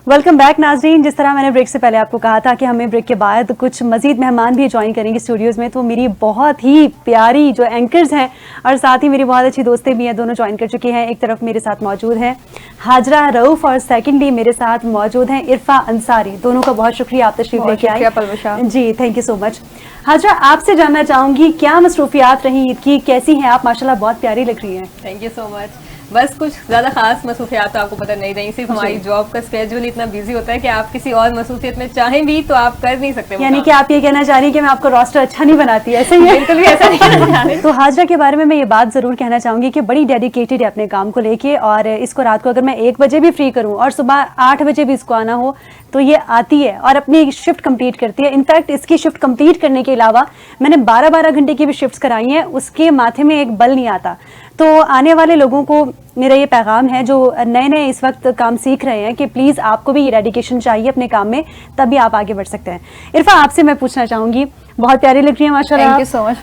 Welcome back नाज़रीन। जिस तरह मैंने ब्रेक से पहले आपको कहा था कि हमें ब्रेक के बाद कुछ मजीद मेहमान भी ज्वाइन करेंगे स्टूडियोज़ में, तो मेरी बहुत ही प्यारी जो एंकर्स हैं और साथ ही मेरी बहुत अच्छी दोस्तें भी हैं, दोनों ज्वाइन कर चुकी हैं। एक तरफ मेरे साथ मौजूद हैं हाजरा रऊफ और सेकेंडली मेरे साथ मौजूद हैं इरफा अंसारी। दोनों का बहुत शुक्रिया, आप तशरीफ लेके आए। जी thank you so much. Hajra, आपसे जानना चाहूँगी क्या मसरूफियात रही ईद की, कैसी हैं आप? माशाल्लाह बहुत प्यारी लग रही हैं। Thank you so much. बस कुछ ज़्यादा खास मसरूफियात तो आपको पता नहीं, सिर्फ हमारी जॉब का स्केड्यूल इतना बिजी होता है कि आप किसी और मसरूफियत में चाहें भी तो आप कर नहीं सकते। यानी कि आप ये कहना चाह रही हैं कि मैं आपको रोस्टर अच्छा नहीं बनाती, ऐसा ही है? बिल्कुल भी ऐसा नहीं कहना चाह रही। तो हाजरा के बारे में मैं ये बात ज़रूर कहना चाहूँगी कि बड़ी डेडिकेटेड है अपने काम को लेके, और इसको रात को अगर मैं 1 बजे भी फ्री करूँ और सुबह 8 बजे भी इसको आना हो तो ये आती है और अपनी शिफ्ट कंप्लीट करती है। इनफैक्ट इसकी शिफ्ट कंप्लीट करने के अलावा मैंने 12-12 घंटे की भी शिफ्ट्स कराई हैं, उसके माथे में एक बल नहीं आता। तो आने वाले लोगों को मेरा ये पैगाम है जो नए नए इस वक्त काम सीख रहे हैं कि प्लीज़ आपको भी ये डेडिकेशन चाहिए अपने काम में, तभी आप आगे बढ़ सकते हैं। इरफा, आपसे मैं पूछना चाहूँगी, बहुत प्यारी लग रही है माशाल्लाह। Thank you so much,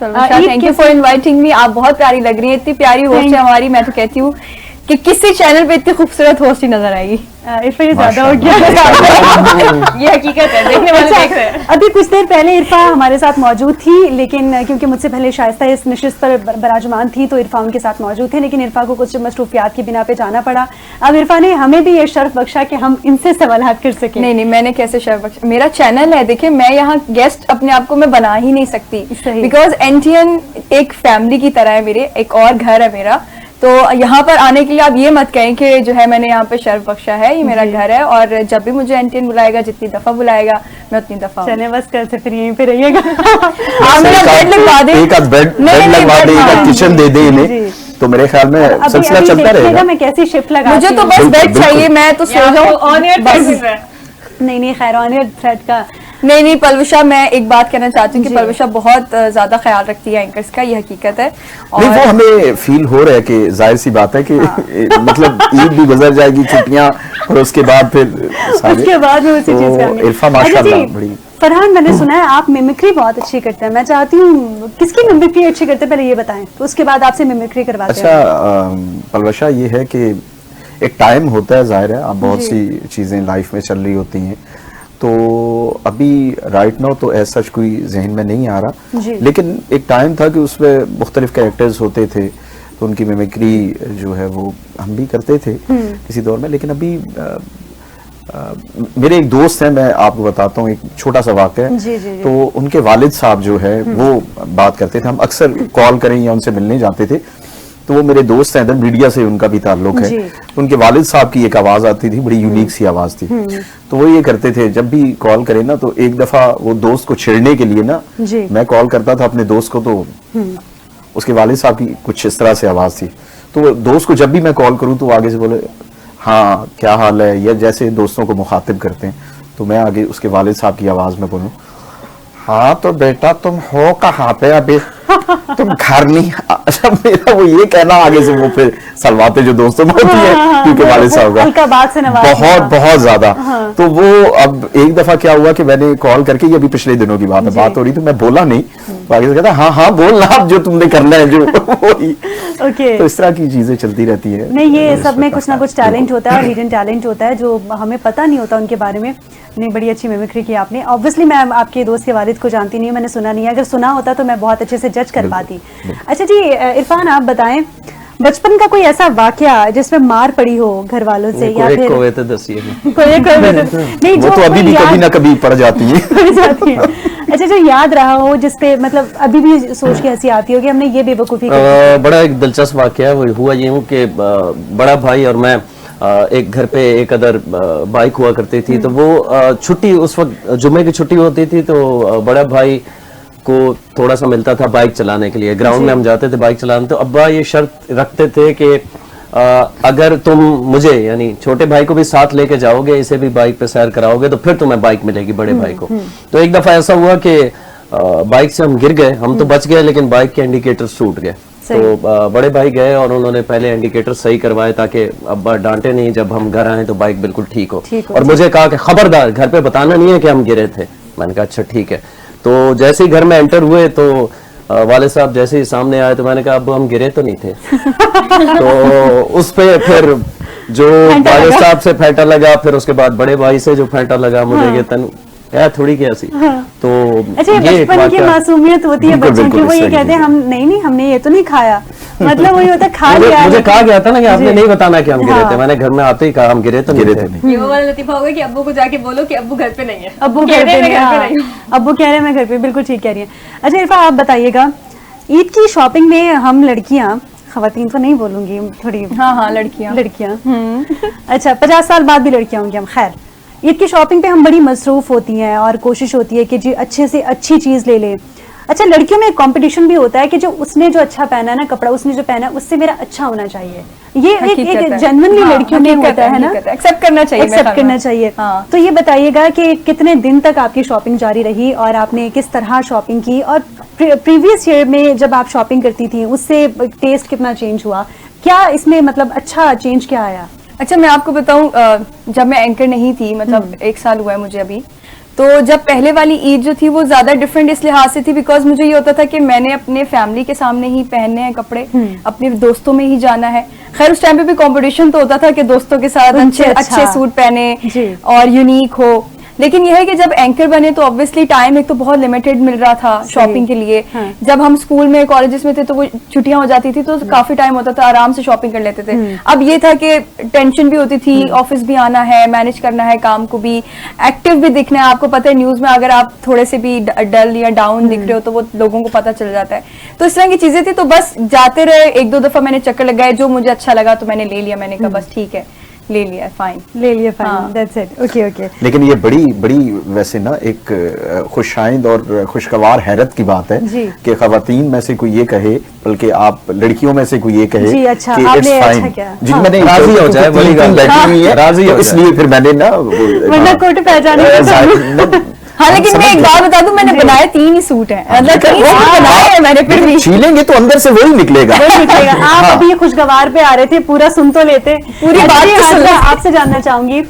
thank you for inviting me. आप बहुत प्यारी लग रही है, इतनी प्यारी होस्ट है हमारी। मैं तो कहती हूँ कि किसी चैनल पे इतनी खूबसूरत होस्ट ही नजर आएगी। इरफा ये ज्यादा हो गया। ये हकीकत है, देखने वाले देख रहे हैं। अभी कुछ देर पहले इरफा हमारे साथ मौजूद थी, लेकिन क्योंकि मुझसे पहले शाइस्ता इस नशिस्त पर बराजमान थी तो इरफा उनके साथ मौजूद थे, लेकिन इरफा को कुछ मसरूफियात की बिना पे जाना पड़ा। अब इरफा ने हमें भी ये शर्फ बख्शा कि हम इनसे सवालात कर सकें। नहीं, मैंने कैसे शर्फ बख्शा? मेरा चैनल है, देखिए मैं यहाँ गेस्ट अपने आप को मैं बना ही नहीं सकती, बिकॉज एनटीएन एक फैमिली की तरह है मेरे, एक और घर है मेरा। तो यहाँ पर आने के लिए आप ये मत कहें कि जो है मैंने यहाँ पे शर्फ बख्शा है, ये मेरा घर है और जब भी मुझे एनटीएन बुलाएगा, जितनी दफा बुलाएगा मैं उतनी दफा। चले बस कर से फिर यहीं पे रहिएगा। आप मेरा बेड लगवा दें, एक बेड लगवा दें, एक किचन दे दें इन्हें, तो मेरे ख्याल में सिलसिला चलता रहेगा। मैं कैसी शिफ्ट लगा, मुझे तो बस बेड चाहिए, मैं तो सो जाऊं ऑन एयर। नहीं खैर ऑन एयर थ्रेड का नहीं पलविशा, मैं एक बात कहना चाहती हूँ कि पलविशा बहुत ज्यादा ख्याल रखती है एंकर्स का, ये हकीकत है। और नहीं, वो हमें फील हो रहा है कि जाहिर सी बात है कि मतलब ईद भी गुजर जाएगी, छुट्टियां, और उसके बाद फिर उसके बाद में उसी चीज का। इरफा माशाल्लाह बड़ी। फरहान, मैंने सुना है आप मिमिक्री बहुत अच्छी करते हैं, मैं चाहती हूँ किसकी मिमिक्री अच्छी करते हैं पहले ये बताएं, तो उसके बाद आपसे मिमिक्री करवाते हैं। अच्छा पलविशा, ये है कि एक टाइम होता है, जाहिर है आप बहुत सी चीजें लाइफ में चल रही होती हैं, तो अभी राइट नाउ तो ऐसा कोई जहन में नहीं आ रहा, लेकिन एक टाइम था कि उसमें मुख्तलिफ कैरेक्टर्स होते थे, तो उनकी मिमिक्री जो है वो हम भी करते थे किसी दौर में। लेकिन अभी मेरे एक दोस्त हैं, मैं आपको बताता हूँ एक छोटा सा वाक़या है। तो उनके वालिद साहब जो है वो बात करते थे, हम अक्सर कॉल करें या उनसे मिलने जाते थे, तो वो मेरे दोस्त हैं, इधर मीडिया से उनका भी ताल्लुक है। तो उनके वालिद साहब की एक आवाज आती थी, बड़ी यूनिक सी आवाज थी। तो वो ये करते थे, जब भी कॉल करें ना, तो एक दफा वो दोस्त को छेड़ने के लिए ना, मैं कॉल करता था अपने दोस्त को, तो उसके वालिद साहब की कुछ इस तरह से आवाज थी। तो वो दोस्त को जब भी मैं कॉल करूं तो वो आगे से बोले हाँ क्या हाल है, या जैसे दोस्तों को मुखातिब करते हैं, तो मैं आगे उसके वालिद साहब की आवाज में बोलूं, हाँ तो बेटा तुम हो कहाँ पे अभी, तुम घर नहीं। अच्छा, मेरा वो ये कहना आगे से वो फिर सलवाते जो दोस्तों में होती है, क्योंकि वालिद साहब का बहुत ज्यादा। तो वो अब एक दफा क्या हुआ कि मैंने कॉल करके, ये अभी पिछले दिनों की बात है, बात हो रही तो मैं बोला नहीं, तो आगे से कहता हाँ बोल ना, जो तुमने करना है जो वही। तो इस तरह की चीजें चलती रहती है। नहीं, ये सब में कुछ ना कुछ टैलेंट होता है और हिडन टैलेंट होता है जो हमें पता नहीं होता उनके बारे में। नहीं, बड़ी अच्छी मिमिक्री की आपने। ऑब्वियसली मैं आपके दोस्त के वालिद को जानती नहीं, मैंने सुना नहीं है, अगर सुना होता तो मैं बहुत अच्छे से जज कर पाती। अच्छा जी इरफान, आप बताएं बचपन का कोई ऐसा वाकया जिसमें मार पड़ी हो घर वालों से, या फिर नहीं, वो तो अभी भी कभी ना कभी पड़ जाती है। अच्छा, जो याद रहा हो जिसपे मतलब अभी भी सोच के हंसी आती हो कि हमने ये बेवकूफ़ी बड़ा एक दिलचस्प वाकया वो हुआ यूं कि बड़ा भाई और मैं एक घर पे एक अदर बाइक हुआ करती थी, तो वो छुट्टी उस वक्त जुम्मे की छुट्टी होती थी, तो बड़ा भाई को थोड़ा सा मिलता था बाइक चलाने के लिए, ग्राउंड में हम जाते थे बाइक चलाने। तो अब्बा ये शर्त रखते थे कि अगर तुम मुझे यानी छोटे भाई को भी साथ लेके जाओगे, इसे भी बाइक पे सैर कराओगे, तो फिर तुम्हें बाइक मिलेगी बड़े भाई को। तो एक दफा ऐसा हुआ कि बाइक से हम गिर गए, हम तो बच गए लेकिन बाइक के इंडिकेटर टूट गए। तो बड़े भाई गए और उन्होंने पहले इंडिकेटर सही करवाए ताकि अब्बा डांटे नहीं, जब हम घर आए तो बाइक बिल्कुल ठीक हो। और मुझे कहा कि खबरदार घर पे बताना नहीं है कि हम गिरे थे। मैंने कहा अच्छा ठीक है। तो जैसे ही घर में एंटर हुए तो वाले साहब जैसे ही सामने आए तो मैंने कहा अब हम गिरे तो नहीं थे। तो उस पे फिर जो वाले साहब से फेंटा लगा, फिर उसके बाद बड़े भाई से जो फेंटा लगा मुझे कि तन यार थोड़ी क्या सी। तो अच्छा, ये एक बचपन की वाकया- मासूमियत होती है बिल्कुल, बच्चों की, बिल्कुल, वो ये सही कहते हैं है। हम नहीं हमने ये तो नहीं खाया, मतलब वही होता है खा मुझे लिया। मुझे कहा गया था ना कि आपने जी। नहीं बताना कि हम गिरे हाँ। थे। मैंने घर में आते ही कहा हम गिरे तो गिरे नहीं थे थे। नहीं। ये वो वाला लतीफा होगा कि अब्बू को जाके बोलो कि अब्बू घर पे नहीं है, अब्बू कह घर रहे पे हैं, नहीं, मैं घर पे हाँ। नहीं हूँ। अब्बू कह रहे हैं मैं घर पे, बिल्कुल ठीक कह रही हैं। अच्छा इरफा, आप बताइएगा, ईद की शॉपिंग में हम लड़कियां, खवातीन तो नहीं बोलूंगी, थोड़ी हाँ लड़कियां लड़कियां अच्छा 50 साल बाद भी लड़कियां होंगी हम, खैर ईद की शॉपिंग पे हम बड़ी मसरूफ होती हैं और कोशिश होती है कि जी अच्छे से अच्छी चीज ले लें। अच्छा, लड़कियों में एक कंपटीशन भी होता है कि जो उसने जो अच्छा पहना है ना कपड़ा, उसने जो पहना है उससे मेरा अच्छा होना चाहिए। ये एक जेन्युइनली लड़कियों में होता है ना, एक्सेप्ट करना चाहिए, एक्सेप्ट करना चाहिए। हाँ। तो ये बताइएगा कि कितने दिन तक आपकी शॉपिंग जारी रही और आपने किस तरह शॉपिंग की, और प्रीवियस ईयर में जब आप शॉपिंग करती थी उससे टेस्ट कितना चेंज हुआ, क्या इसमें मतलब अच्छा चेंज क्या आया? अच्छा, मैं आपको बताऊं, जब मैं एंकर नहीं थी, मतलब 1 साल हुआ है मुझे अभी, तो जब पहले वाली ईद जो थी वो ज्यादा डिफरेंट इस लिहाज से थी बिकॉज मुझे ये होता था कि मैंने अपने फैमिली के सामने ही पहनने हैं कपड़े, अपने दोस्तों में ही जाना है। खैर उस टाइम पे भी कंपटीशन तो होता था कि दोस्तों के साथ उनसे अच्छे अच्छा। अच्छे सूट पहने जी। और यूनिक हो। लेकिन यह है कि जब एंकर बने तो ऑब्वियसली टाइम एक तो बहुत लिमिटेड मिल रहा था शॉपिंग के लिए। हाँ। जब हम स्कूल में कॉलेजेस में थे तो वो छुट्टियां हो जाती थी तो काफी टाइम होता था, आराम से शॉपिंग कर लेते थे। अब ये था कि टेंशन भी होती थी, ऑफिस भी आना है, मैनेज करना है काम को भी, एक्टिव भी दिखना है। आपको पता है न्यूज में अगर आप थोड़े से भी डल या डाउन दिख रहे हो तो वो लोगों को पता चल जाता है। तो इस तरह की चीजें थी, तो बस जाते रहे, 1-2 दफा मैंने चक्कर लगाए, जो मुझे अच्छा लगा तो मैंने ले लिया। मैंने कहा बस ठीक है, ले लिया, फाइन ले लिया, फाइन, हाँ। That's it, okay okay. लेकिन ये बड़ी बड़ी वैसे ना एक खुशाइंद और खुशगवार हैरत की बात है जी। कि खवातीन में से कोई ये कहे, बल्कि आप लड़कियों में से कोई ये कहे जी, अच्छा, कि आपने it's अच्छा fine। किया। जी, हाँ। मैंने राजी हो जाए, बड़ी तीन बात। बैठी हुई है, राजी हो तो जाए। इसलिए फिर मैंने ना वरना कोट पहचाने का हाँ, लेकिन मैं एक बात बता दूं, मैंने बनाए 3 ही सूट हैं, मतलब 3 सूट बनाए हैं मैंने फिर भी। छीलेंगे तो अंदर से वही निकलेगा। वही निकलेगा। आप हाँ। अभी ये खुशगवार पे आ रहे थे, पूरा सुन तो लेते, पूरी बात Actually, तो सुन हासिला, लेते। आपसे जानना चाहूंगी,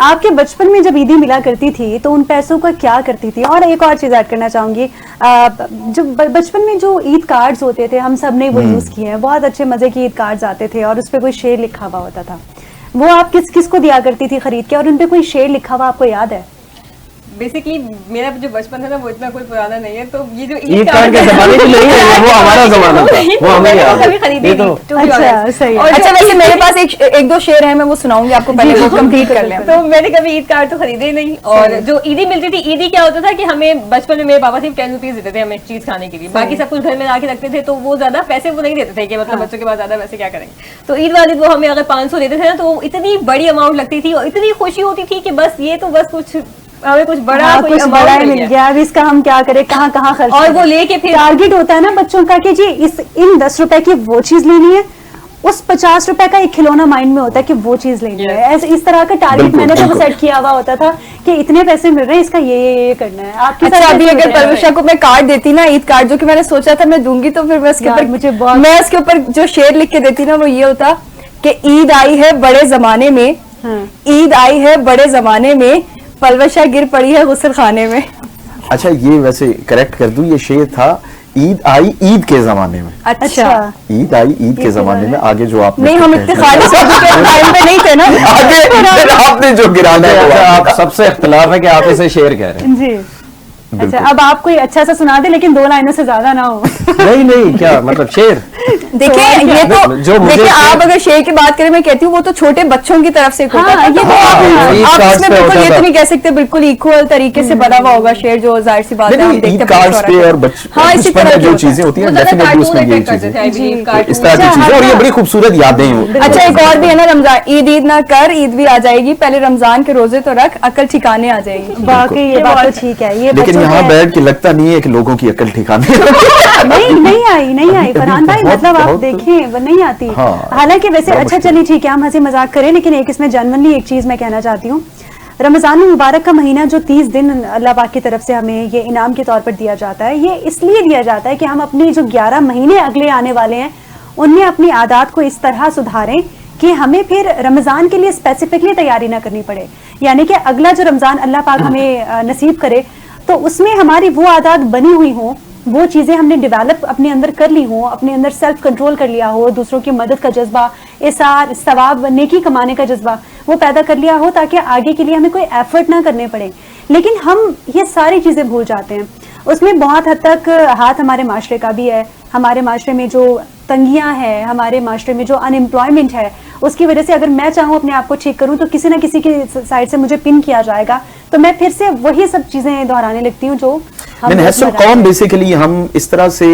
आपके बचपन में जब ईदी मिला करती थी तो उन पैसों का क्या करती थी? और एक और चीज ऐड करना चाहूंगी, जो बचपन में जो ईद कार्ड्स होते थे, हम सब ने वो यूज किए हैं, बहुत अच्छे मजे के ईद कार्ड्स आते थे और उस पर कोई शेर लिखा हुआ होता था, वो आप किसको दिया करती थी खरीद के, और उन पे कोई शेर लिखा हुआ आपको याद है? बेसिकली मेरा जो बचपन था ना वो इतना कोई पुराना नहीं है, तो ये जो ईद कार्ड के जमाने की नहीं है, वो हमारा जमाना था, वो हमें मैंने याद है। कभी खरीदी ये तो नहीं, to be अच्छा, honest। सही है। और अच्छा, जो वैसे मेरे पास एक दो शेर है, मैं वो सुनाऊंगी आपको, पहले वो कंप्लीट कर लें। तो मैंने कभी ईद कार्ड तो खरीदे ही नहीं। और जो ईदी मिलती थी, ईदी क्या होता था कि हमें बचपन में मेरे पापा सिर्फ 10 रुपीज देते थे हमें चीज खाने के लिए, बाकी सब कुछ घर में ला के रखते थे, तो वो ज्यादा पैसे वो नहीं देते थे कि मतलब बच्चों के पास ज्यादा पैसे क्या करेंगे। तो ईद वाले वो हमें अगर 500 देते थे ना तो इतनी बड़ी अमाउंट लगती थी और इतनी खुशी होती थी कि बस ये तो बस कुछ हमें कुछ बड़ा हाँ, कोई कुछ amount बड़ा ही मिल मिल गया। गया, अब इसका हम क्या करें, कहाँ कहाँ खर्च और करें? वो लेके फिर टारगेट होता है ना बच्चों का कि जी इन 10 रुपए की वो चीज लेनी है, उस 50 रुपए का एक खिलौना माइंड में होता है कि वो चीज लेनी है। ऐसे इस तरह का टारगेट बिल्कुल, मैंने तो बिल्कुल। सेट किया हुआ होता था कि इतने पैसे मिल रहे हैं, इसका ये करना है। आपके अच्छा, साथ अभी कैसे अगर होता है? परविशा को मैं कार्ड देती ना, ईद कार्ड, जो कि मैंने सोचा था मैं दूंगी, तो फिर मैं उसके यार, ऊपर मुझे बहुत- मैं उसके ऊपर जो शेर लिख के देती ना वो ये होता कि ईद आई है बड़े जमाने में, हाँ। ईद आई है बड़े जमाने में, पलवशा गिर पड़ी है गुस्ल खाने में। अच्छा, ये वैसे करेक्ट कर दूं, ये शेर था ईद आई ईद के जमाने में। अच्छा, ईद आई ईद के जमाने में। आगे जो आपने नहीं, हम इतने खालिस टाइम पे नहीं थे ना। आगे फिर आपने जो गिराना है वो अच्छा, आपका। आप सबसे इख्तलाफ है कि आप इसे शेयर कह रहे हैं। जी। अच्छा, बिल्कुल। अब आप कोई अच्छा सा सुना दे, लेकिन 2 लाइनों से ज्यादा ना हो। नहीं नहीं, क्या मतलब शेर? देखिए ये तो जो मुझे देखिए, आप अगर शेर की बात करें, मैं कहती हूँ वो तो छोटे बच्चों की तरफ से एक होता हाँ, है, ये तो आप ईद कार्ड्स इसमें पे बिल्कुल होता ये था। तो नहीं कह सकते बिल्कुल इक्वल तरीके से बना हुआ होगा शेर, जो जाहिर सी बात है हम नहीं, देखते ईद हैं कार्ड्स बच्चों पे और हाँ, इसी बचपन तरह में की जो होता है। चीजें होती हैं वो ज्यादा डेफिनेटली कार्टून उसमें यही अट्रैक्ट करते चीजें थे, I believe, इस कार्टून। तरह की चीजें, और ये बड़ी खूबसूरत यादें हैं। अच्छा, एक और भी है ना, रमजान ईद ईद ना कर, ईद भी आ जाएगी, पहले रमजान के रोजे तो रख, अकल ठिकाने आ जाएगी। वाकई ये बात तो ठीक है। ये लेकिन बच्चों यहाँ के- बैठ के लगता नहीं है कि लोगों की अकल ठिकाने नहीं आई फरहान भाई, बहुत- मतलब आप बहुत- देखें वो नहीं आती। हाँ, हालांकि वैसे बड़ा अच्छा, मुश्किल। चलिए ठीक है, हम हंसी मजाक करें, लेकिन एक इसमें जनरली एक चीज मैं कहना चाहती हूँ। रमजान मुबारक का महीना जो 30 दिन अल्लाह पाक की तरफ से हमें ये इनाम के तौर पर दिया जाता है, ये इसलिए दिया जाता है कि हम अपनी जो 11 महीने अगले आने वाले हैं उनमें अपनी आदत को इस तरह सुधारें कि हमें फिर रमजान के लिए स्पेसिफिकली तैयारी ना करनी पड़े। यानी कि अगला जो रमजान अल्लाह पाक हमें नसीब करे तो उसमें हमारी वो आदत बनी हुई हो, वो चीज़ें हमने डेवलप अपने अंदर कर ली हो, अपने अंदर सेल्फ कंट्रोल कर लिया हो, दूसरों की मदद का जज्बा, इसार, सवाब, नेकी कमाने का जज्बा वो पैदा कर लिया हो, ताकि आगे के लिए हमें कोई एफर्ट ना करने पड़े। लेकिन हम ये सारी चीज़ें भूल जाते हैं। उसमें बहुत हद तक हाथ हमारे माशरे का भी है। हमारे माशरे में जो तंगियां हैं, हमारे माशरे में जो अनएम्प्लॉयमेंट है, उसकी वजह से अगर मैं चाहूँ अपने आप को ठीक करूँ तो किसी ना किसी की साइड से मुझे पिन किया जाएगा, तो मैं फिर से वही सब चीजें दोहराने लगती हूँ जो कौन बेसिकली हम इस तरह से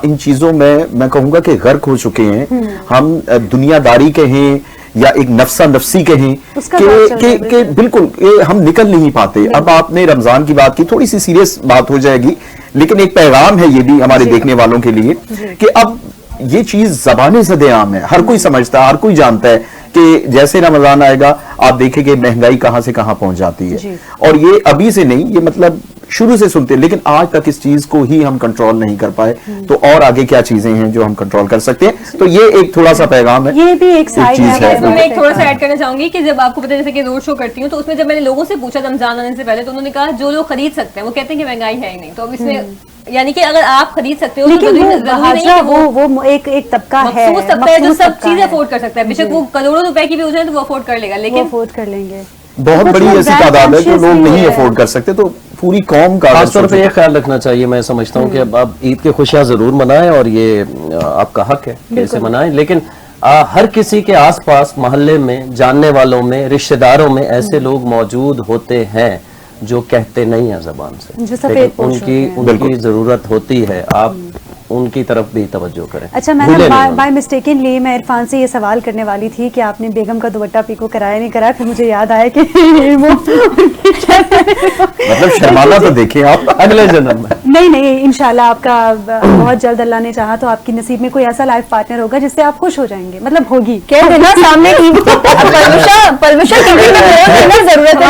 इन चीजों में मैं कहूंगा कि गर्क हो चुके हैं। हम दुनियादारी कहें या एक नफ्सा नफसी कहें कि बिल्कुल हम निकल नहीं पाते। अब आपने रमजान की बात की, थोड़ी सी सीरियस बात हो जाएगी, लेकिन एक पैगाम है ये भी हमारे देखने वालों के लिए कि अब ये चीज ज़बाने सदेआम है, हर कोई समझता है, हर कोई जानता है कि जैसे रमजान आएगा आप देखेंगे महंगाई कहां से कहां पहुंच जाती है। और ये अभी से नहीं, ये मतलब शुरू से सुनते हैं, लेकिन आज तक इस चीज को ही हम कंट्रोल नहीं कर पाए। तो और आगे क्या चीजें हैं जो हम कंट्रोल कर सकते हैं? तो ये एक थोड़ा सा पैगाम है, ये भी एक साइड है। मैं एक थोड़ा सा ऐड करना चाहूंगी कि जब आपको पता है जैसे कि रोड शो करती हूँ, तो उसमें जब मैंने लोगों से पूछा रमजान आने से पहले, तो उन्होंने कहा जो लोग खरीद सकते हैं वो कहते हैं कि महंगाई है ही नहीं। तो अब इसमें यानी कि अगर आप खरीद सकते हो, लेकिन तो वो एक तबका है जो सब चीजें अफोर्ड कर सकता है, बेशक वो करोड़ों रुपए की भी हो जाए तो वो अफोर्ड कर लेगा, लेकिन अफोर्ड कर लेंगे। बहुत बड़ी ऐसी तादाद है जो लोग नहीं अफोर्ड कर सकते, तो पूरी कौम का खासतौर पे ये ख्याल रखना चाहिए। मैं समझता हूँ कि अब आप ईद की खुशियां जरूर मनाएं और ये आपका हक है कि इसे मनाएं, लेकिन हर किसी के आसपास मोहल्ले में, जानने वालों में, रिश्तेदारों में ऐसे लोग मौजूद होते हैं जो कहते नहीं है जबान से, लेकिन उनकी जरूरत होती है। आप उनकी तरफ भी तवज्जो करें। अच्छा, मैंने बाय मिस्टेकनली मैं इरफान से ये सवाल करने वाली थी कि आपने बेगम का दुपट्टा पीको कराया नहीं कराया, फिर मुझे याद आया कि वो मतलब शर्माना तो देखें आप अगले जन्म में। नहीं इंशाल्लाह आपका बहुत जल्द अल्लाह ने चाहा तो आपकी नसीब में कोई ऐसा लाइफ पार्टनर होगा जिससे आप खुश हो जाएंगे, मतलब होगी। कह देना सामने जरूरत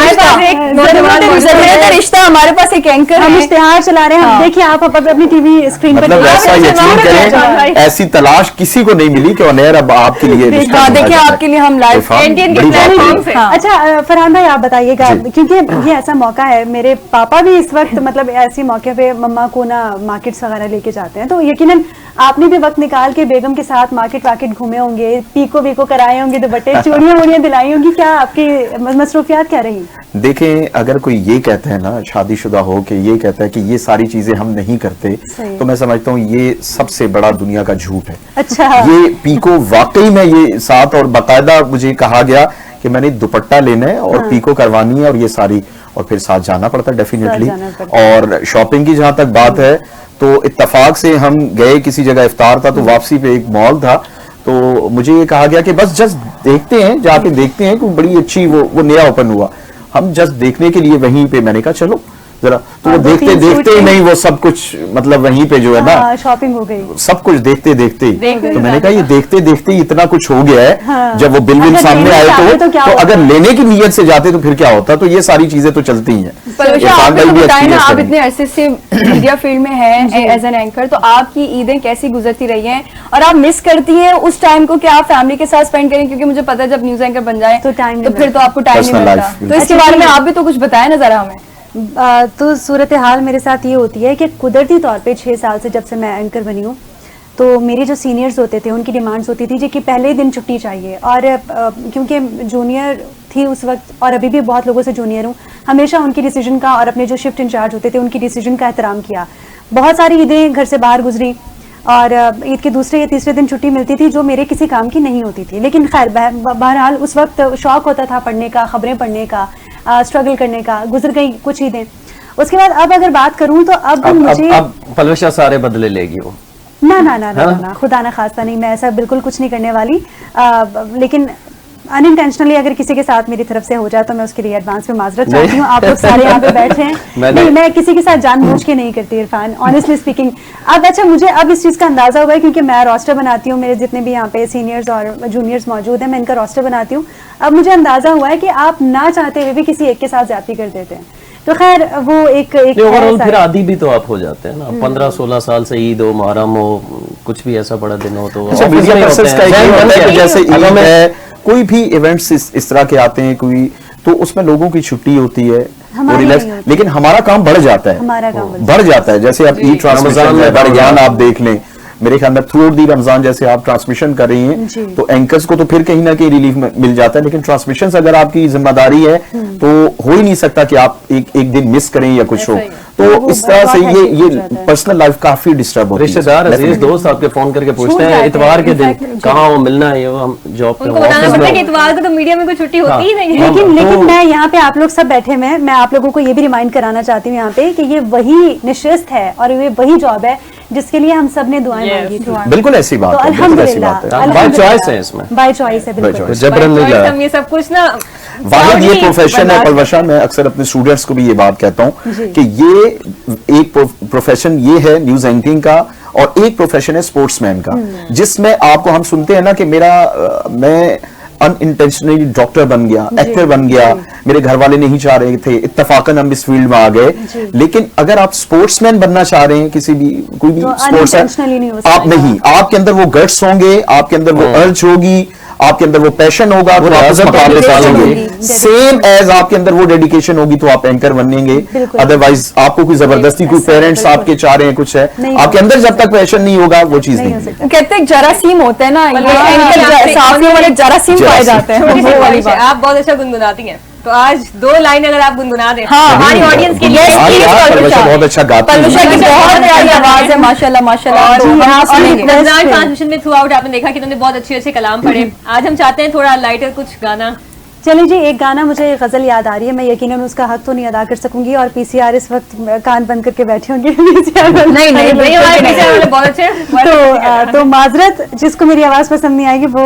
है रिश्ता, हमारे पास एक एंकर हम इश्तिहार चला रहे हैं। देखिए आप अपनी टीवी स्क्रीन पर यकीन करें ऐसी तलाश किसी को नहीं मिली कि ऑन-एयर अब आपके लिए देखिए आपके लिए हम लाइव प्लेटफॉर्म से। अच्छा फरहान भाई आप बताइएगा, क्योंकि ये ऐसा मौका है, मेरे पापा भी इस वक्त मतलब ऐसी मौके पे मम्मा को ना मार्केट्स वगैरह लेके जाते हैं, तो यकीनन आपने भी वक्त निकाल के बेगम के साथ मार्केट घूमे होंगे, पीको वीको कराए होंगे, दुपट्टे चूड़ियां दिलाई होंगी, क्या आपकी मसरूफियात क्या रही? देखें, अगर कोई ये कहता है ना शादीशुदा हो के ये कहता है कि ये सारी चीजें हम नहीं करते, तो मैं समझता हूँ ये सबसे बड़ा दुनिया का झूठ है। अच्छा, ये पीको वाकई में ये साथ और बाकायदा मुझे कहा गया कि मैंने दुपट्टा लेना है और पीको करवानी है और ये सारी, और फिर साथ जाना पड़ता है डेफिनेटली। और शॉपिंग की जहां तक बात है तो इत्तेफाक से हम गए किसी जगह, इफ्तार था तो वापसी पे एक मॉल था, तो मुझे ये कहा गया कि बस जस्ट देखते हैं, जाके देखते हैं कि बड़ी अच्छी वो नया ओपन हुआ, हम जस्ट देखने के लिए वहीं पे, मैंने कहा चलो जरा, तो वो देखते ही नहीं वो सब कुछ मतलब वहीं पे जो है ना शॉपिंग हो गई, सब कुछ देखते तो मैंने कहा ये देखते इतना कुछ हो गया है। जब वो बिल सामने आए तो अगर लेने की नीयत से जाते तो फिर क्या होता? तो ये सारी चीजें तो चलती ही हैं। आप इतने अरसे से मीडिया फील्ड में हैं एज एन एंकर, तो आपकी ईदें कैसी गुजरती रही हैं और आप मिस करती हैं उस टाइम को कि आप फैमिली के साथ स्पेंड करें? क्योंकि मुझे पता है जब न्यूज एंकर बन जाए तो फिर तो आपको टाइम नहीं मिलता, तो इसके बारे में आप भी तो कुछ बताएं ना जरा हमें। तो सूरत हाल मेरे साथ ये होती है कि कुदरती तौर पे 6 साल से जब से मैं एंकर बनी हूँ, तो मेरे जो सीनियर्स होते थे उनकी डिमांड्स होती थी कि पहले दिन छुट्टी चाहिए, और क्योंकि जूनियर थी उस वक्त और अभी भी बहुत लोगों से जूनियर हूँ, हमेशा उनकी डिसीजन का और अपने जो शिफ्ट इंचार्ज होते थे उनकी डिसीजन का एहतराम किया। बहुत सारी ईदें घर से बाहर गुजरी और ईद के दूसरे या तीसरे दिन छुट्टी मिलती थी जो मेरे किसी काम की नहीं होती थी, लेकिन खैर बहरहाल उस वक्त शौक होता था पढ़ने का, खबरें पढ़ने का, स्ट्रगल करने का। गुजर गई कुछ ईदें, उसके बाद अब अगर बात करूं तो अब मुझे अब पलवशा सारे बदले लेगी वो। ना खुदा ना खास्ता नहीं, मैं ऐसा बिल्कुल कुछ नहीं करने वाली, लेकिन अनइंटेंशनली अगर किसी के साथ मेरी तरफ से हो जाए तो मैं उसके लिए एडवांस में माजरत चाहती हूँ। आप लोग सारे यहाँ पे बैठे हैं, नहीं मैं किसी के साथ जानबूझ के नहीं करती इरफान, ऑनेस्टली स्पीकिंग। अब अच्छा मुझे अब इस चीज़ का अंदाजा हुआ है क्योंकि मैं रोस्टर बनाती हूँ, मेरे जितने भी यहाँ पे सीनियर्स और जूनियर्स मौजूद हैं मैं इनका रोस्टर बनाती हूँ। अब मुझे अंदाजा हुआ है कि आप ना चाहते हुए भी किसी एक के साथ ज्यादती कर देते हैं, तो खैर वो एक ओवरऑल फिर आदि भी तो आप हो जाते हैं ना। 15-16 साल से ईद हो, मुहर्रम हो, कुछ भी ऐसा बड़ा दिन हो तो जैसे ईद है, कोई भी इवेंट्स इस तरह के आते हैं कोई, तो उसमें लोगों की छुट्टी होती है, वो हमारी रिलैक्स, नहीं होती। लेकिन हमारा काम बढ़ जाता है, हमारा काम बढ़ जाता है। जैसे आप ई ट्रांसमिशन रमजान में बढ़ रमजान गया। आप देख लें, मेरे ख्याल में थ्रू दी रमजान जैसे आप ट्रांसमिशन कर रही जी। हैं तो एंकर्स को तो फिर कहीं ना कहीं रिलीफ मिल जाता है, लेकिन ट्रांसमिशन अगर आपकी जिम्मेदारी है तो हो ही नहीं सकता कि आप एक दिन मिस करें या कुछ हो। ऐसा ही। तो वो इस तरह से बहुत ये hectic हो जाता है। पर्सनल लाइफ काफी डिस्टर्ब होती है। रिश्तेदार अजीज Definitely। दोस्त आपके फोन करके पूछते छूट हैं जाते इतवार के हैं, दिन exactly। कहाँ हो, मिलना है, ये वो हम जॉब पे उनको बताना ऑफिस पड़ता है कि में। इतवार को तो मीडिया में कोई छुट्टी होती ही नहीं है। लेकिन तो- लेकिन मैं यहाँ पे आप लोग सब बैठे हुए हैं, मैं आप लोगों को ये भी रिमाइंड कराना चाहती हूँ यहाँ पे कि ये वही निश्चित है और ये वही जॉब है जिसके लिए हम सब ने दुआएं Yes। मांगी थी। बिल्कुल ऐसी बात तो है, बिल्कुल ऐसी बात है। अल्हम्दुलिल्लाह By choice है इसमें। बाय चॉइस है बिल्कुल। choice। जबरन नहीं By choice लगा। हम ये सब कुछ ना वाहिद ये proudly प्रोफेशन है बर्दाश्त पलवशा, मैं अक्सर अपने स्टूडेंट्स को भी ये बात कहता हूँ जी। कि ये एक प्रोफेशन ये है न्यूज एंकरिंग का, और एक प्रोफेशन है स्पोर्ट्समैन का, जिसमें आपको हम सुनते हैं ना कि मैं अनइंटेंशनली डॉक्टर बन गया, एक्टर बन गया, मेरे घर वाले नहीं चाह रहे थे, इत्तफाकन हम इस फील्ड में आ गए। लेकिन अगर आप स्पोर्ट्समैन बनना चाह रहे हैं, किसी भी कोई भी तो स्पोर्ट्स unintentionally नहीं हो आप सकता। नहीं, आपके अंदर वो गट्स होंगे, आपके अंदर वो अर्ज होगी, आपके अंदर वो पैशन होगा तो आप उस रियाजत मकाम पे dedication पहुंचेंगे। होगी। सेम एज आपके अंदर वो डेडिकेशन होगी तो आप एंकर बनेंगे। बिल्कुल। अदरवाइज आपको कोई जबरदस्ती कोई ऐसा, पेरेंट्स बिल्कुल। आपके चाह रहे हैं कुछ है, नहीं आपके हो अंदर जब तक पैशन नहीं होगा वो चीज नहीं नहीं हो होगी। सकता। कहते हैं जरासीम होते हैं ना, ये हाँ, एंकर आपसे- साफियों वाले जरासीम पाए जरासीम। जाते हैं। छोटी सी वो वाली ख्वाहिश है, बात। आप बहुत अच्छा गुनगुनाती हैं, तो आज 2 लाइन अगर आप गुनगुना दें हाँ। हमारी ऑडियंस के लिए Yes, हाँ please, यार, पलवशा। पलवशा बहुत अच्छा गाती है। पलवशा की बहुत प्यारी आवाज है, माशाल्लाह माशाल्लाह। और तो हम हाँ, और सुनेंगे। request रमजान है। ट्रांसमिशन में थ्रू आउट आपने देखा कि उन्होंने बहुत अच्छे अच्छे कलाम पढ़े। आज हम चाहते हैं थोड़ा लाइटर कुछ गाना। चलिए जी, एक गाना मुझे गजल याद आ रही है, मैं यकीनन उसका हक तो नहीं अदा कर सकूंगी और पीसीआर इस वक्त कान बंद करके बैठे होंगे। नहीं, नहीं, नहीं हमारे पीछे वाले बहुत अच्छे तो माजरत, जिसको मेरी आवाज पसंद नहीं आएगी वो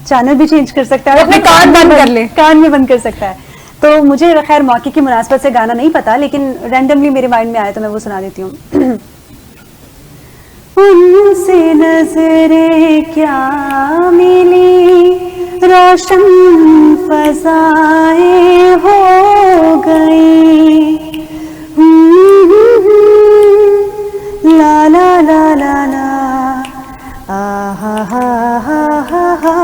चैनल भी चेंज कर सकता है, अपने कान बंद कर ले। कान में बंद कर सकता है। तो मुझे खैर मौके की मुनासबत से गाना नहीं पता, लेकिन रैंडमली मेरे माइंड में आया तो मैं वो सुना देती हूँ। उनसे नजरें क्या मिली, रोशन फजाएं हो गई, ला ला ला ला ला, आहा हा हा हा हा,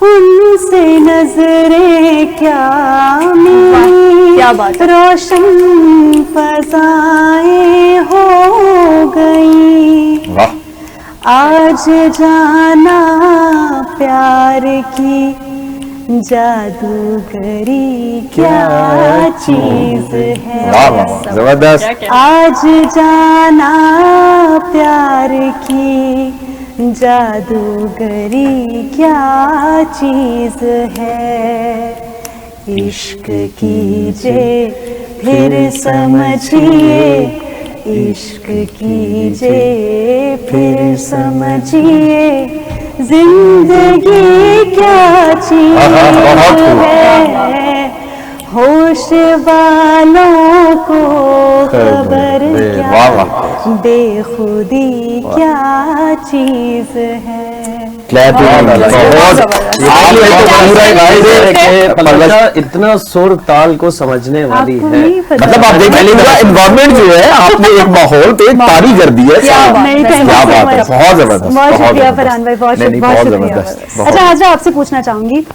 उनसे नजरें क्या मिली, क्या बात है। रोशन फजाएं हो गई, वाह, आज जाना प्यार की जादूगरी क्या चीज है, वाह वाह वाह, जबरदस्त। आज जाना प्यार की जादूगरी क्या चीज है, इश्क कीजिए फिर समझिए, इश्क कीजिए फिर समझिए, जिंदगी क्या चीज बहुत खूब। है, होश वालों को खबर वाह, वाह। क्या, बेखुदी क्या चीज है। क्लैप बहुत पलवशा इतना सुर ताल को समझने वाली आपको है। नहीं पता। मतलब आप देखिए पूरा एनवायरमेंट जो है आपने एक माहौल पे एक तारी कर दी है। क्या बात है। नहीं, thank you क्या so बात है, much। बहुत जबरदस्त, बहुत बहुत शुक्रिया जबरदस्त। फरहान भाई, बहुत नहीं, नहीं, बहुत बहुत शुक्रिया। जबरदस्त, बहुत। अच्छा हाजरा, आपसे पूछना चाहूंगी,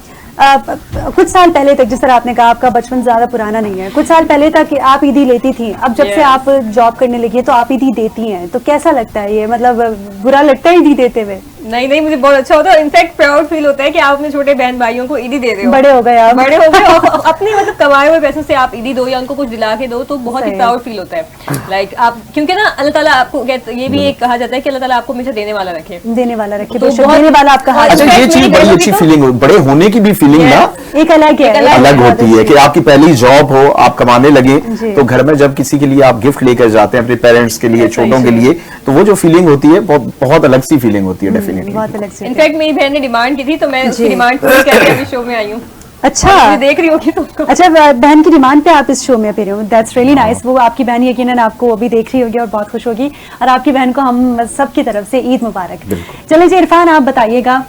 कुछ साल पहले तक, जिस तरह आपने कहा आपका बचपन ज्यादा पुराना नहीं है, कुछ साल पहले तक आप ईदी लेती थी, अब जब से Yes। आप जॉब करने लगी है तो आप ईदी देती हैं, तो कैसा लगता है ये, मतलब बुरा लगता है ईदी देते हुए? नहीं नहीं, मुझे बहुत अच्छा होता है, इनफैक्ट प्राउड फील होता है कि आप अपने छोटे बहन भाइयों को ईदी दे रहे हो। बड़े हो गए आप। बड़े हो गए और अपने मतलब कमाए हुए पैसों से आप ईदी दो या उनको कुछ दिला के दो तो बहुत ही सही। प्राउड फील होता है। लाइक आप, क्योंकि ना अल्लाह ताला आपको ये भी एक कहा जाता है कि अल्लाह ताला आपको हमेशा देने वाला रखे। देने वाला रखे, तो बेशक, बहुत- देने वाला आपका हाथ अच्छा, है। ये चीज मेरी बड़ी बहनों अच्छी की तो- फीलिंग हो, बड़े होने की भी फीलिंग ना एक अलग है, अलग होती है कि आपकी पहली जॉब हो, आप कमाने लगे जी। तो घर में जब किसी के लिए आप गिफ्ट लेकर जाते हैं अपने पेरेंट्स के लिए, छोटों के लिए, तो वो जो फीलिंग होती है बहुत अलग सी फीलिंग होती है डेफिनेटली। बहुत अलग से। इनफैक्ट मेरी बहन ने डिमांड की थी तो मैं उसकी जी। डिमांड पूरी करके अभी शो में आई हूँ। अच्छा, मुझे देख रही होगी तो उसको अच्छा, बहन की डिमांड पे आप इस शो में फिर हो, दैट्स रियली नाइस। वो आपकी बहन यकीनन आपको अभी देख रही होगी और बहुत खुश होगी, और आपकी बहन को हम सब की तरफ से ईद मुबारक। चलिए जी इरफान, आप बताइएगा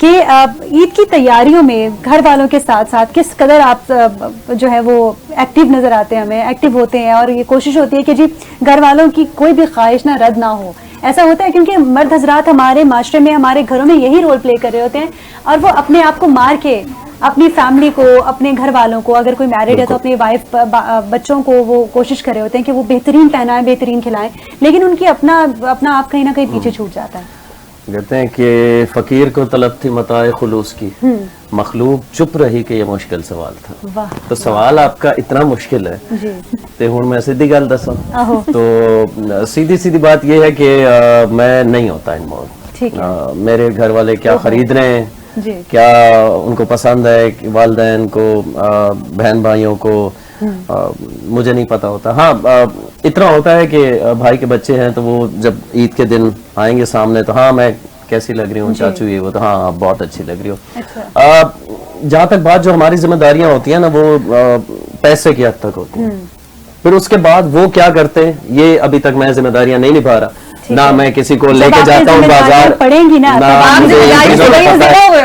कि ईद की तैयारियों में घर वालों के साथ साथ किस कदर आप जो है वो एक्टिव नजर आते हैं, हमें एक्टिव होते हैं, और ये कोशिश होती है कि जी घर वालों की कोई भी ख्वाहिश ना रद्द ना हो। ऐसा होता है क्योंकि मर्द हजरात हमारे माशरे में, हमारे घरों में यही रोल प्ले कर रहे होते हैं, और वो अपने आप को मार के अपनी फैमिली को, अपने घर वालों को, अगर कोई मैरिड है तो अपनी वाइफ बच्चों को वो कोशिश कर रहे होते हैं कि वो बेहतरीन पहनाएं, बेहतरीन खिलाएं, लेकिन उनकी अपना आप कहीं ना कहीं पीछे छूट जाता है। कहते हैं कि फकीर को तलब थी मताए खुलूस की, मखलूक चुप रही कि ये मुश्किल सवाल था। वाह, तो सवाल आपका इतना मुश्किल है जी, ते हुण मैं सीधी गल दसा आहो। तो सीधी बात ये है कि मैं नहीं होता इन्वॉल्व। ठीक है। मेरे घर वाले क्या खरीद रहे हैं, जी, क्या उनको पसंद है, वालिदैन को, बहन भाइयों को, मुझे नहीं पता होता। हाँ, इतना होता है कि भाई के बच्चे हैं तो वो जब ईद के दिन आएंगे सामने तो हाँ मैं कैसी लग रही हूँ चाचू ये वो, तो हाँ आप बहुत अच्छी लग रही हो। अच्छा। जहाँ तक बात जो हमारी जिम्मेदारियां होती है ना वो पैसे की हद तक होती है, फिर उसके बाद वो क्या करते हैं ये अभी तक मैं जिम्मेदारियां नहीं निभा रहा ना। मैं किसी को लेके जाता हूँ बाजार, पड़ेंगी ना,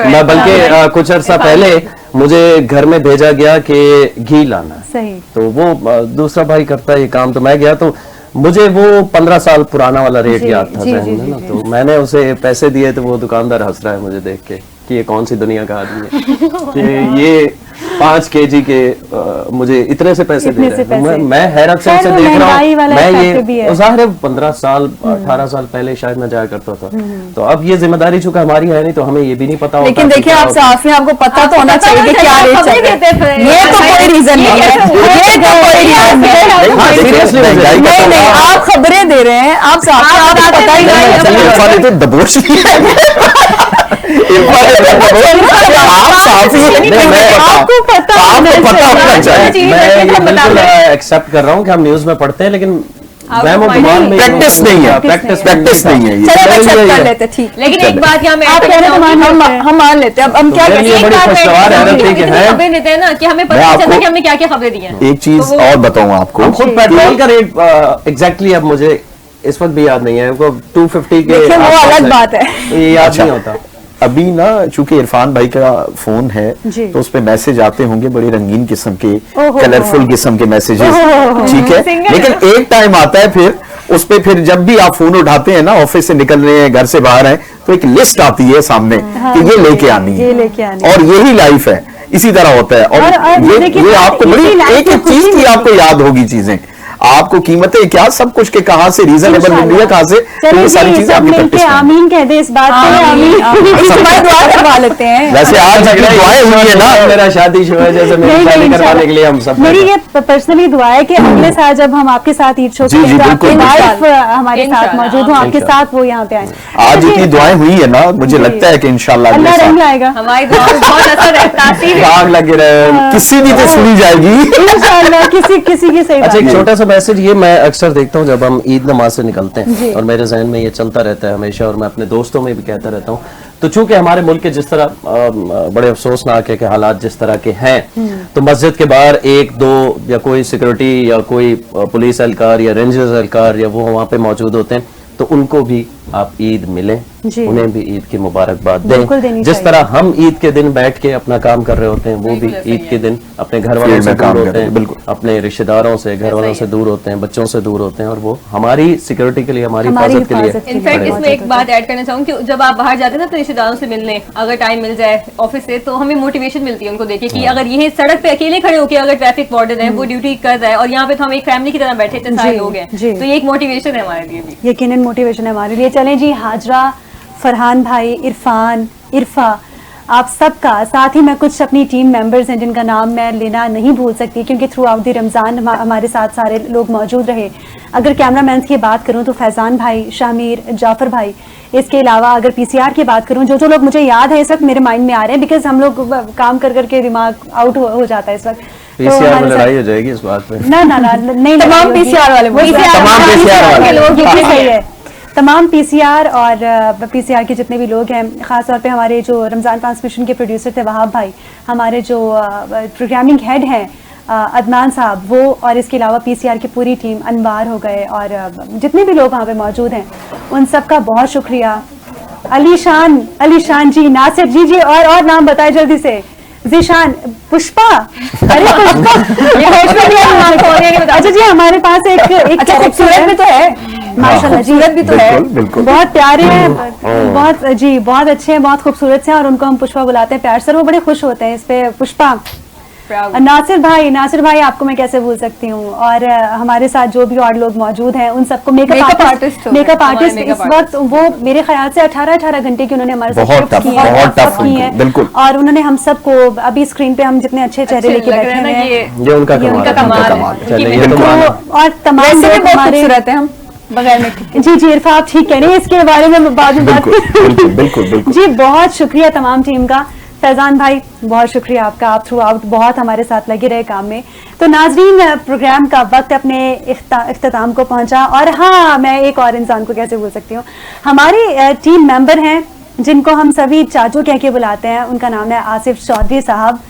मैं बल्कि कुछ अर्सा पहले मुझे घर में भेजा गया कि घी लाना, सही, तो वो दूसरा भाई करता है ये काम, तो मैं गया तो मुझे वो 15 साल पुराना वाला रेट याद था जहन में ना, तो मैंने उसे पैसे दिए तो वो दुकानदार हंस रहा है मुझे देख के कि ये कौन सी दुनिया का आदमी है कि ये 5 केजी के मुझे इतने से पैसे दे रहे हैं। मैं हैरत से उसे देख रहा हूँ, मैं ये ज़ाहिर है 15 साल 18 साल पहले शायद मैं जाया करता था, तो अब ये जिम्मेदारी चूंकि हमारी है नहीं तो हमें ये भी नहीं पता होता। लेकिन देखिए आप साफी, आपको पता तो होना चाहिए कि क्या रेट चल रहा है। ये तो कोई रीजन नहीं है, ये तो कोई रीजन नहीं है। आप खबरें दे रहे हैं, आप साफी, आपको पता ही नहीं है। दबोच आपको पता होना चाहिए। मैं बिल्कुल एक्सेप्ट कर रहा हूँ कि हम न्यूज में पढ़ते हैं लेकिन प्रैक्टिस नहीं है, प्रैक्टिस नहीं है। चलो मैं एक्सेप्ट कर लेते, ठीक। लेकिन एक बात यहाँ मैं हम मान लेते हैं। अब हम क्या ये बड़ी खुशगवार खबरें देते हैं ना कि हमें पता नहीं चलता कि हमने क्या क्या खबरें दी हैं। एक चीज और बताऊं आपको, खुद पेट्रोल का रेट एग्जैक्टली अब मुझे इस वक्त भी याद नहीं है, 250 के वो अलग बात है, ये याद नहीं होता। अभी ना चूंकि इरफान भाई का फोन है तो उस पे मैसेज आते होंगे बड़ी रंगीन किस्म के, कलरफुल किस्म के मैसेजेस, ठीक है। लेकिन एक टाइम आता है फिर उस पे, फिर जब भी आप फोन उठाते हैं ना, ऑफिस से निकल रहे हैं, घर से बाहर हैं, तो एक लिस्ट आती है सामने कि ये लेके आनी है, और यही लाइफ है, इसी तरह होता है। और ये आपको बड़ी एक एक चीज की आपको याद होगी, चीजें आपको कीमतें क्या सब कुछ के कहाँ से रीजनेबल मिल रही है, कहाँ से, तो ये सारी चीजें आपकी प्रैक्टिस में। आमीन कह दे इस बात पे, दुआ करवा लेते हैं। वैसे आज दुआएं हुई है ना, मेरा शादी शुरू है जैसे मेरी शादी करवाने के लिए हम सब, मेरी ये पर्सनली दुआ है कि अगले साल जब हम आपके साथ ईद शो करें तो आपकी वाइफ हमारे साथ मौजूद हो, आपके साथ वो यहाँ पे आए। आज इतनी दुआएं हुई है ना, मुझे लगता है कि इंशाल्लाह अल्लाह रंग लाएगा, हमारी दुआ में बहुत असर है, तासीर आग लगे रहे, किसी भी तो सुनी जाएगी इंशाल्लाह, किसी की सही। अच्छा, एक छोटा सा मैसेज ये मैं अक्सर देखता हूँ जब हम ईद नमाज से निकलते हैं और मेरे जहन में ये चलता रहता है हमेशा, और मैं अपने दोस्तों में भी कहता रहता हूँ, तो चूंकि हमारे मुल्क के जिस तरह बड़े अफसोसनाक है कि हालात जिस तरह के हैं, तो मस्जिद के बाहर 1-2 या कोई सिक्योरिटी या कोई पुलिस एहलकार या रेंजर्स एहलकार या वो वहाँ पे मौजूद होते हैं, तो उनको भी आप ईद मिलें, उन्हें भी ईद की मुबारकबाद दें। जिस तरह हम ईद के दिन बैठ के अपना काम कर रहे होते हैं, वो भी ईद के दिन अपने घर वालों से दूर होते हैं, अपने रिश्तेदारों से, घर वालों से दूर होते हैं, बच्चों से दूर होते हैं, और वो हमारी सिक्योरिटी के लिए, हमारी हिफाजत के लिए। इनफैक्ट इसमें एक बात ऐड करना चाहूंगी कि जब आप बाहर जाते हैं ना तो रिश्तेदारों से मिलने, अगर टाइम मिल जाए ऑफिस से, तो हमें मोटिवेशन मिलती है उनको देखे कि अगर ये सड़क पे अकेले खड़े होकर अगर ट्रैफिक वार्डन है वो ड्यूटी कर रहा है और यहाँ पे तो हम एक फैमिली की तरह बैठे थे, सारे लोग हैं, तो ये एक मोटिवेशन है हमारे लिए भी, यकीनन मोटिवेशन है हमारे लिए। चलें जी, हाजरा, फरहान भाई, इरफान, इरफा, आप सबका, साथ ही मैं कुछ अपनी टीम मेंबर्स हैं जिनका नाम मैं लेना नहीं भूल सकती क्योंकि थ्रू आउट द रमज़ान हमारे साथ सारे लोग मौजूद रहे। अगर कैमरामैन की बात करूं तो फैज़ान भाई, शामिर, जाफ़र भाई, इसके अलावा अगर पीसीआर की बात करूं, जो लोग मुझे याद है इस वक्त मेरे माइंड में आ रहे हैं, बिकॉज हम लोग काम कर करके दिमाग आउट हो जाता है इस वक्त। पीसीआर में लड़ाई हो जाएगी इस बात पे। ना नहीं, तमाम पीसीआर वाले लोग सही है, तमाम पीसीआर और पीसीआर के जितने भी लोग हैं, ख़ास तौर पे हमारे जो रमज़ान ट्रांसमिशन के प्रोड्यूसर थे वहाब भाई, हमारे जो प्रोग्रामिंग हेड हैं अदनान साहब, वो, और इसके अलावा पीसीआर की पूरी टीम, अनवार हो गए और जितने भी लोग वहाँ पे मौजूद हैं, उन सब का बहुत शुक्रिया। अलीशान जी, नासिर जी, और नाम बताए जल्दी से। जीशान, पुष्पा, अरे पुष्पा, अच्छा जी हमारे पास एक खूबसूरत में तो है माशाल्लाह जी, खूबसूरत भी तो है। बिल्कुल बिल्कुल। बहुत प्यारे हैं, बहुत जी, बहुत अच्छे हैं, बहुत खूबसूरत से हैं, और उनको हम पुष्पा बुलाते हैं प्यार से, वो बड़े खुश होते हैं इस पे। पुष्पा, नासिर भाई आपको मैं कैसे भूल सकती हूँ, और हमारे साथ जो भी और लोग मौजूद हैं उन सबको, मेकअप आर्टिस्ट इस वक्त वो मेरे ख्याल से 18 घंटे की उन्होंने हमारे साथ बहुत shifts tough, की हैं, बहुत tough की हैं, बिल्कुल। और उन्होंने हम सबको अभी स्क्रीन पे हम जितने अच्छे चेहरे लेके बैठे हैं ये उनका कमाल है। चलिए, ये तो तो, माना। और तमाम वैसे भी लोग बहुत हमारे, खूबसूरत है हम बगैर मेकअप के। जी इरफा आप ठीक कह रहे हैं, इसके बारे में बाद में बात बिल्कुल। जी बहुत शुक्रिया तमाम टीम का। फैजान भाई बहुत शुक्रिया आपका, आप थ्रू आउट बहुत हमारे साथ लगे रहे काम में। तो नाजरीन, प्रोग्राम का वक्त अपने इख्तिताम को पहुंचा, और हाँ, मैं एक और इंसान को कैसे भूल सकती हूँ, हमारे टीम मेंबर हैं जिनको हम सभी चाचू कह के बुलाते हैं, उनका नाम है आसिफ चौधरी साहब।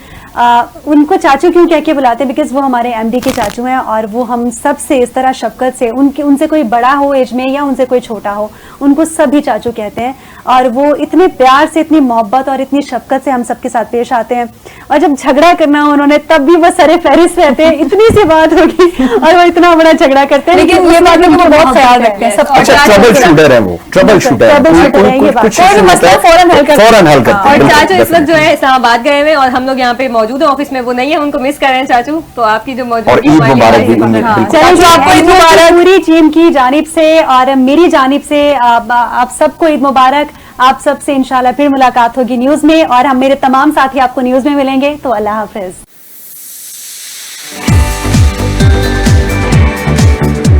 उनको चाचू क्यों कह के बुलाते हैं, बिकॉज वो हमारे एमडी के चाचू हैं, और वो हम सब से इस तरह शफकत से, उनसे कोई बड़ा हो एज में या उनसे कोई छोटा हो, उनको सभी चाचू कहते हैं, और वो इतने प्यार से, इतनी मोहब्बत और इतनी शफकत से हम सबके साथ पेश आते हैं। और जब झगड़ा करना हो उन्होंने, तब भी वो सरे फहरिस्त रहते हैं, इतनी सी बात होगी और वो इतना बड़ा झगड़ा करते हैं, लेकिन ये बात में वो बहुत ख्याल रखते हैं सब। अच्छा, ट्रबल शूटर है वो, ट्रबल शूटर है, कोई भी मसला फौरन हल करते हैं। फौरन हल करते हैं। और बिल्कुल, चाचू इस वक्त जो definitely। है इस्लामाबाद गए हुए, और हम लोग यहाँ पे मौजूद है ऑफिस में, वो नहीं है, उनको मिस कर रहे हैं चाचू। तो आपकी जो मौजूद और ईद मुबारक भी उन्हें, हाँ। बिल्कुल। चलिए, आपको ईद मुबारक। पूरी टीम की जानिब से और मेरी जानिब से आप सबको ईद मुबारक। आप सबसे इंशाल्लाह फिर मुलाकात होगी न्यूज में, और हम मेरे तमाम साथी आपको न्यूज में मिलेंगे। तो अल्लाह हाफिज।